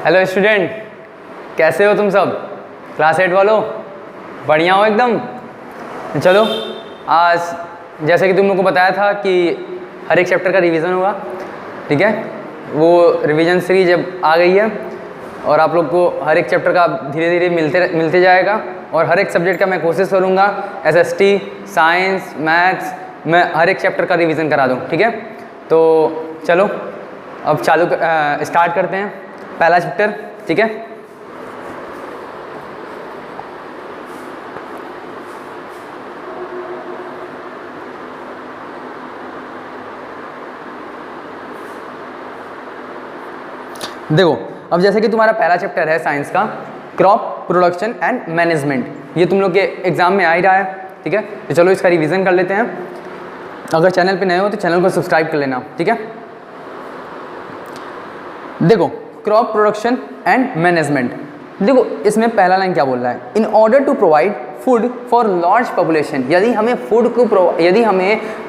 Hello student, कैसे हो तुम सब? क्लास 8 वालों, बढ़िया हो एकदम? चलो, आज जैसे कि तुम लोग को बताया था कि हर एक चैप्टर का रिवीजन होगा, ठीक है? वो रिवीजन सीरीज अब आ गई है और आप लोग को हर एक चैप्टर का धीरे धीरे मिलते जाएगा और हर एक सब्जेक्ट का मैं कोशिश करूँगा एसएसटी, साइंस, मैथ्स, मैं हर एक चैप्टर का रिवीजन करा दूँ, ठीक है? तो चलो अब स्टार्ट करते हैं पहला चैप्टर, ठीक है? देखो, अब जैसे कि तुम्हारा पहला चैप्टर है साइंस का क्रॉप प्रोडक्शन एंड मैनेजमेंट, ये तुम लोग के एग्जाम में आ ही रहा है, ठीक है? तो चलो इसका रिवीजन कर लेते हैं। अगर चैनल पे नए हो तो चैनल को सब्सक्राइब कर लेना, ठीक है? देखो, क्रॉप प्रोडक्शन एंड मैनेजमेंट, देखो इसमें पहला लाइन क्या बोल रहा है? In order to provide food for large population, यदि हमें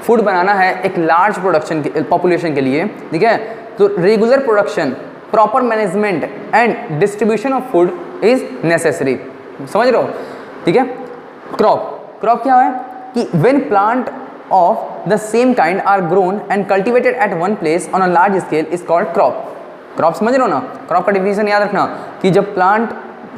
फूड बनाना है एक लार्ज प्रोडक्शन पॉपुलेशन के लिए, ठीक है? तो regular production, proper management and distribution of food is necessary. समझ रहे हो, ठीक है? क्रॉप क्या है कि when plant of the same kind are grown and cultivated at one place on a large scale is called crop. Crop समझ रहे हो ना? क्रॉप का डिफिनेशन याद रखना कि जब प्लांट,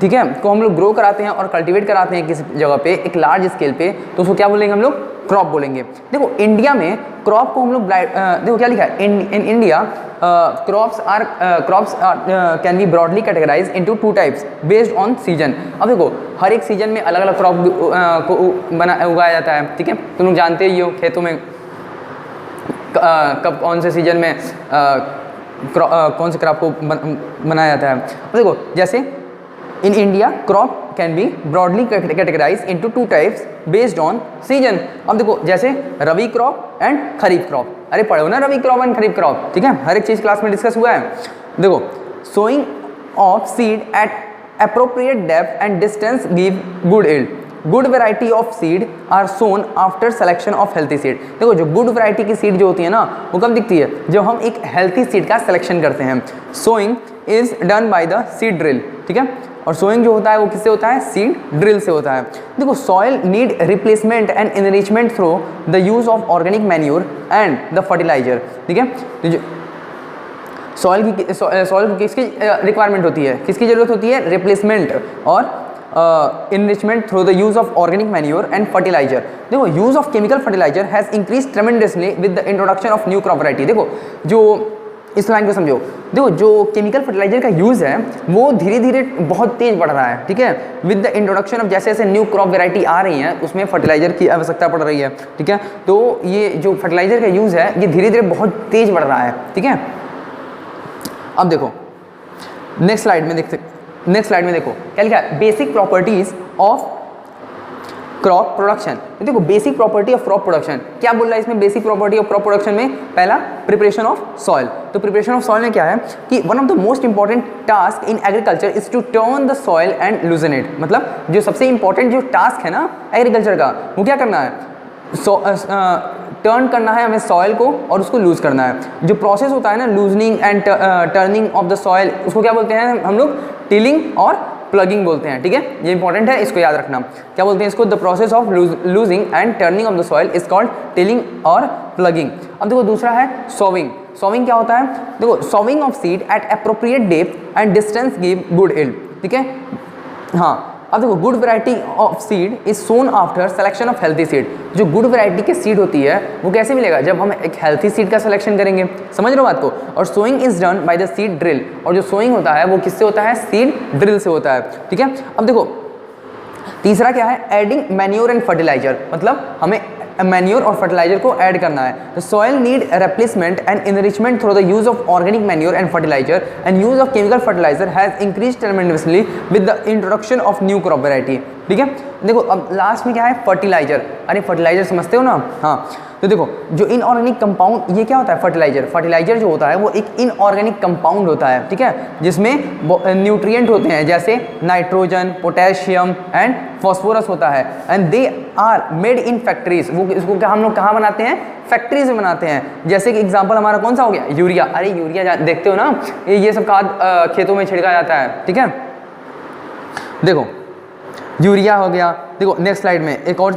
ठीक है, को हम लोग ग्रो कराते हैं और कल्टीवेट कराते हैं किसी जगह पे एक लार्ज स्केल पे, तो उसको क्या बोलेंगे हम लोग? क्रॉप बोलेंगे। देखो इंडिया में क्रॉप को हम लोग देखो क्या लिखा है, in India crops can be broadly categorise into two types based on season. अब देखो हर एक सीजन में अलग अलग क्रॉप को उगाया जाता है, ठीक है? तुम लोग जानते ही हो खेतों में कब कौन से सीजन में कौन से क्रॉप को बनाया जाता है। अब देखो जैसे in India crop can be broadly categorise into two types based on season. अब देखो जैसे rabi crop and kharif crop, अरे पढ़ो ना rabi crop and kharif crop, ठीक है? हर एक चीज़ क्लास में डिस्कस हुआ है। देखो sowing of seed at appropriate depth and distance give good yield. Good variety of seed are sown after selection of healthy seed. देखो जो गुड वैरायटी की सीड जो होती है ना, वो कब दिखती है? जब हम एक हेल्थी सीड का सिलेक्शन करते हैं। Sowing is done by the seed drill, ठीक है? और सोइंग जो होता है वो किससे होता है? सीड ड्रिल से होता है। देखो soil need replacement and enrichment through the use of organic manure and the fertiliser, ठीक है? तो सॉइल को किसकी रिक्वायरमेंट होती है, किसकी जरूरत होती है? रिप्लेसमेंट और enrichment through the use of organic manure and fertilizer। देखो use of chemical fertilizer has increased tremendously with the introduction of new crop variety। देखो जो इस लाइन को समझो, देखो जो केमिकल फर्टिलाइजर का यूज़ है वो धीरे धीरे बहुत तेज बढ़ रहा है, ठीक है? विद द इंट्रोडक्शन ऑफ जैसे जैसे न्यू क्रॉप वैरायटी आ रही है उसमें फर्टिलाइजर की आवश्यकता पड़ रही है, ठीक है? तो ये जो फर्टिलाइजर का यूज़ है ये धीरे धीरे बहुत तेज बढ़ रहा है, ठीक है? अब देखो नेक्स्ट स्लाइड में देखो क्या लिखा है? Basic properties of crop production. तो देखो basic property of crop production क्या बोल रहा है इसमें? Basic property of crop production में पहला प्रिपरेशन ऑफ सॉइल। तो प्रिपरेशन ऑफ सॉइल में क्या है कि one of the most important task in agriculture is to turn the soil and loosen it. मतलब जो सबसे इंपॉर्टेंट जो टास्क है ना एग्रीकल्चर का, वो क्या करना है? टर्न करना है हमें सॉइल को और उसको लूज करना है। जो प्रोसेस होता है ना loosening and turning of the soil, उसको क्या बोलते हैं हम लोग? टिलिंग और प्लगिंग बोलते हैं, ठीक है? ये इंपॉर्टेंट है, इसको याद रखना। क्या बोलते हैं इसको? The process of losing and turning of the soil is called tilling और प्लगिंग। अब देखो दूसरा है सोविंग। सोविंग क्या होता है? देखो sowing of seed at appropriate depth and distance give good yield, ठीक है? हाँ, अब देखो good variety of seed is soon after selection of healthy seed. जो गुड वैरायटी की सीड होती है वो कैसे मिलेगा? जब हम एक हेल्थी सीड का सिलेक्शन करेंगे। समझ रहे हो बात को? और sowing is done by the seed drill, और जो सोइंग होता है वो किससे होता है? सीड ड्रिल से होता है, ठीक है? अब देखो तीसरा क्या है? Adding manure and fertiliser. मतलब हमें मैन्योर और फर्टिलाइजर को ऐड करना है। The soil need replacement and enrichment through the use of organic manure and fertiliser and use of chemical fertiliser has increased tremendously with the introduction of new crop variety. ठीक है। देखो अब last में क्या है, fertiliser. अरे fertiliser समझते हो ना, हाँ। तो देखो जो इनऑर्गेनिक कंपाउंड, ये क्या होता है फर्टिलाइजर। फर्टिलाइजर जो होता है वो एक इनऑर्गेनिक कंपाउंड होता है, ठीक है, जिसमें न्यूट्रिएंट होते हैं जैसे नाइट्रोजन, पोटेशियम एंड फॉस्फोरस होता है। And they are made in factories. वो इसको क्या हम लोग कहाँ बनाते हैं, फैक्ट्रीज में बनाते हैं। जैसे कि एग्जांपल हमारा कौन सा हो गया, यूरिया। अरे यूरिया देखते हो ना, ये सब खाद खेतों में छिड़का जाता है, ठीक है। देखो यूरिया हो गया। देखो नेक्स्ट स्लाइड में एक और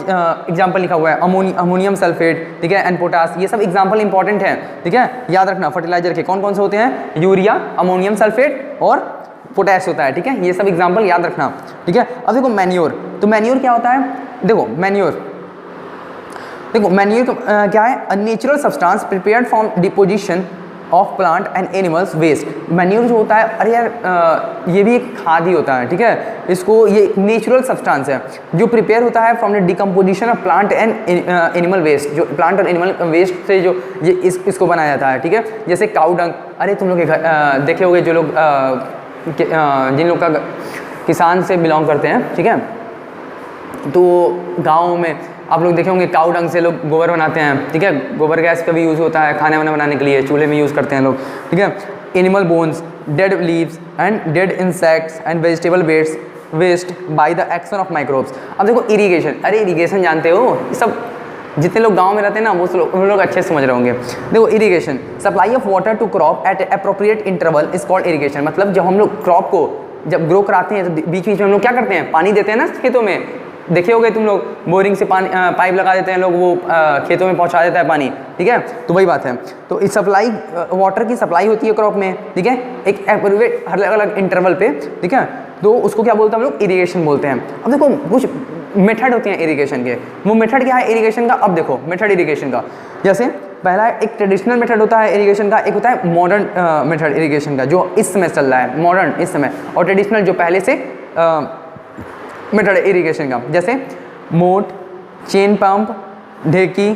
एग्जांपल लिखा हुआ है, अमोनियम सल्फेट, ठीक है, एंड पोटास। ये सब एग्जांपल इंपॉर्टेंट है, ठीक है, याद रखना। फर्टिलाइजर के कौन कौन से होते हैं, यूरिया, अमोनियम सल्फेट और पोटास होता है, ठीक है, ये सब एग्जांपल याद रखना, ठीक है। अब देखो मैन्योर। तो मैन्योर क्या होता है, देखो मैन्योर क्या है, a natural substance prepared from deposition of plant and animals waste. Manure जो होता है, अरे यार ये भी एक खाद ही होता है, ठीक है। इसको ये नेचुरल सब्सटेंस है जो प्रिपेयर होता है from the decomposition of plant and animal waste. जो प्लांट और एनिमल वेस्ट से जो ये इसको बनाया जाता है, ठीक है। जैसे काऊ डंग। अरे तुम लोग देखे होंगे जो लोग जिन लोग का किसान से बिलोंग करते हैं, ठीक है, तो गाँव में आप लोग देखे होंगे काऊ डंग से लोग गोबर बनाते हैं, ठीक है। गोबर गैस का भी यूज़ होता है खाना वाना बनाने के लिए, चूल्हे में यूज़ करते हैं लोग, ठीक है। Animal bones, dead leaves and dead insects and vegetable waste by the action of microbes. अब देखो इरीगेशन। अरे इरीगेशन जानते हो, ये सब जितने लोग गांव में रहते हैं ना वो लोग अच्छे से समझ रहे होंगे। देखो irrigation, supply of water to crop at appropriate interval is called irrigation. मतलब जब हम लोग क्रॉप को जब ग्रो कराते हैं तो बीच बीच में हम लोग क्या करते हैं, पानी देते हैं ना खेतों में। देखे होगे तुम लोग, बोरिंग से पानी पाइप लगा देते हैं लोग, वो खेतों में पहुंचा देता है पानी, ठीक है। तो वही बात है। तो इस सप्लाई वाटर की सप्लाई होती है क्रॉप में, ठीक है, एक एप्रोप्रिएट अलग अलग इंटरवल पे, ठीक है। तो उसको क्या बोलते हैं हम लोग, इरीगेशन बोलते हैं। अब देखो कुछ मेथड होते हैं इरीगेशन के। वो मेथड क्या है इरीगेशन का, अब देखो मेथड इरीगेशन का। जैसे पहला एक ट्रेडिशनल मेथड होता है इरीगेशन का, एक होता है मॉडर्न मेथड इरीगेशन का जो इस समय चल रहा है, मॉडर्न इस समय, और ट्रेडिशनल जो पहले से मेथड इरीगेशन का। जैसे मोट, चेन पंप, ढेकी,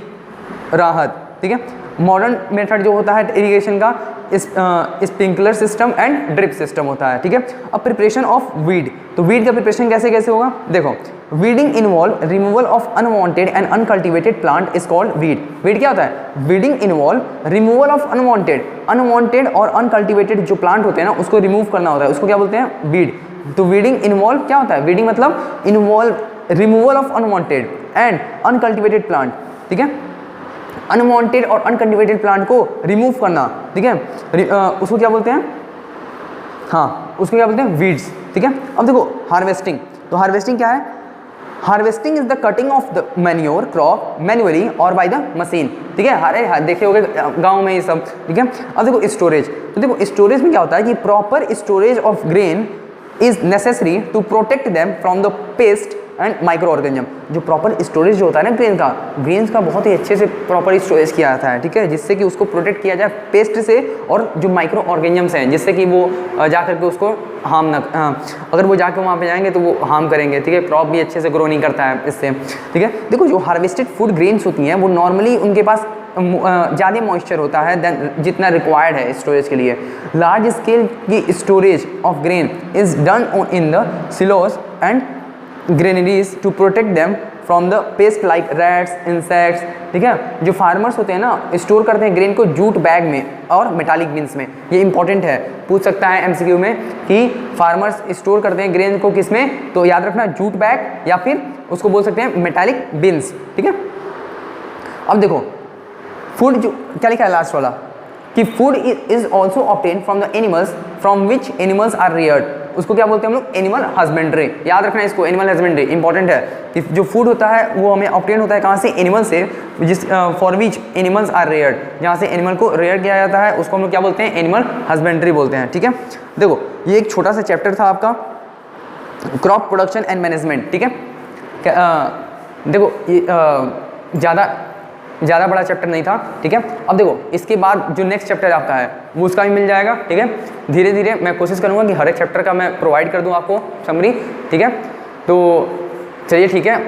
राहत, ठीक है। मॉडर्न मेथड जो होता है इरीगेशन का sprinkler system and drip system होता है, ठीक है। अब प्रिपरेशन ऑफ वीड। तो वीड का प्रिपरेशन कैसे कैसे होगा, देखो weeding involve removal of unwanted and uncultivated plant is called weed. Weed क्या होता है, weeding involve removal of unwanted और अनकल्टिवेटेड जो प्लांट होते हैं ना उसको रिमूव करना होता है, उसको क्या बोलते हैं, वीड। तो वीडिंग इन्वॉल्व क्या होता है, वीडिंग मतलब involve removal of unwanted and uncultivated plant, ठीक है। अनवांटेड और अनकल्टिवेटेड प्लांट को रिमूव करना, ठीक है, उसको क्या बोलते हैं, हाँ उसको क्या बोलते हैं, वीड्स, ठीक है। अब देखो हार्वेस्टिंग। तो हार्वेस्टिंग क्या है, harvesting is the cutting of the manure crop manually और बाय द मशीन, ठीक है। अरे देखे होगे गाँव में ये सब, ठीक है। अब देखो स्टोरेज। तो देखो स्टोरेज में क्या होता है कि proper storage of grain is necessary to protect them from the pest and microorganism. जो प्रॉपर स्टोरेज जो होता है ना ग्रेन्स का बहुत ही अच्छे से प्रॉपर स्टोरेज किया जाता है, ठीक है, जिससे कि उसको प्रोटेक्ट किया जाए पेस्ट से और जो माइक्रो ऑर्गेनिजम्स हैं, जिससे कि वो जा करके उसको हार्म ना, अगर वो जाकर वहाँ पे जाएंगे तो वो हार्म करेंगे, ठीक है। क्रॉप भी अच्छे से ग्रो नहीं करता है इससे, ठीक है। देखो जो हार्वेस्टेड फूड ग्रेन्स होती हैं वो नॉर्मली उनके पास ज़्यादा मॉइस्चर होता है देन जितना रिक्वायर्ड है स्टोरेज के लिए। लार्ज स्केल की storage of grain is done in the silos and granaries to protect them from the pest like rats, insects, ठीक है। जो फार्मर्स होते हैं ना स्टोर करते हैं ग्रेन को जूट बैग में और मेटालिक बिन्स में। ये इंपॉर्टेंट है, पूछ सकता है एमसीक्यू में कि फार्मर्स स्टोर करते हैं ग्रेन को किस में, तो याद रखना जूट बैग या फिर उसको बोल सकते हैं मेटालिक बिन्स, ठीक है। अब देखो फूड जो क्या लिखा है लास्ट वाला कि food is also obtain from the animals from which animals are reared. उसको क्या बोलते हैं हम लोग, एनिमल हस्बेंड्री। याद रखना इसको, एनिमल हस्बेंड्री इंपॉर्टेंट है कि जो फूड होता है वो हमें ऑब्टेन होता है कहाँ से, एनिमल से, जिस for which animals are reared. जहाँ से एनिमल को रेयर किया जाता है उसको हम लोग क्या बोलते हैं, एनिमल हस्बेंड्री बोलते हैं, ठीक है। देखो ये एक छोटा सा चैप्टर था आपका क्रॉप प्रोडक्शन एंड मैनेजमेंट, ठीक है। देखो ये ज़्यादा बड़ा चैप्टर नहीं था, ठीक है। अब देखो इसके बाद जो नेक्स्ट चैप्टर आपका है वो उसका भी मिल जाएगा, ठीक है। धीरे धीरे मैं कोशिश करूँगा कि हर एक चैप्टर का मैं प्रोवाइड कर दूँ आपको समरी, ठीक है। तो चलिए ठीक है,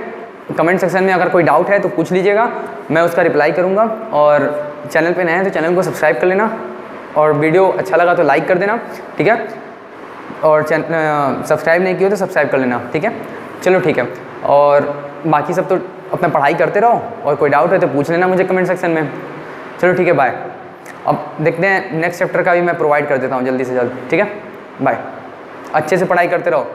कमेंट सेक्शन में अगर कोई डाउट है तो पूछ लीजिएगा, मैं उसका रिप्लाई करूँगा। और चैनल पे नए हैं तो चैनल को सब्सक्राइब कर लेना, और वीडियो अच्छा लगा तो लाइक कर देना, ठीक है। और सब्सक्राइब नहीं किया तो सब्सक्राइब कर लेना, ठीक है। चलो ठीक है, और बाकी सब तो अपना पढ़ाई करते रहो, और कोई डाउट है तो पूछ लेना मुझे कमेंट सेक्शन में। चलो ठीक है, बाय। अब देखते हैं नेक्स्ट चैप्टर का भी मैं प्रोवाइड कर देता हूँ जल्दी से जल्द, ठीक है, बाय। अच्छे से पढ़ाई करते रहो।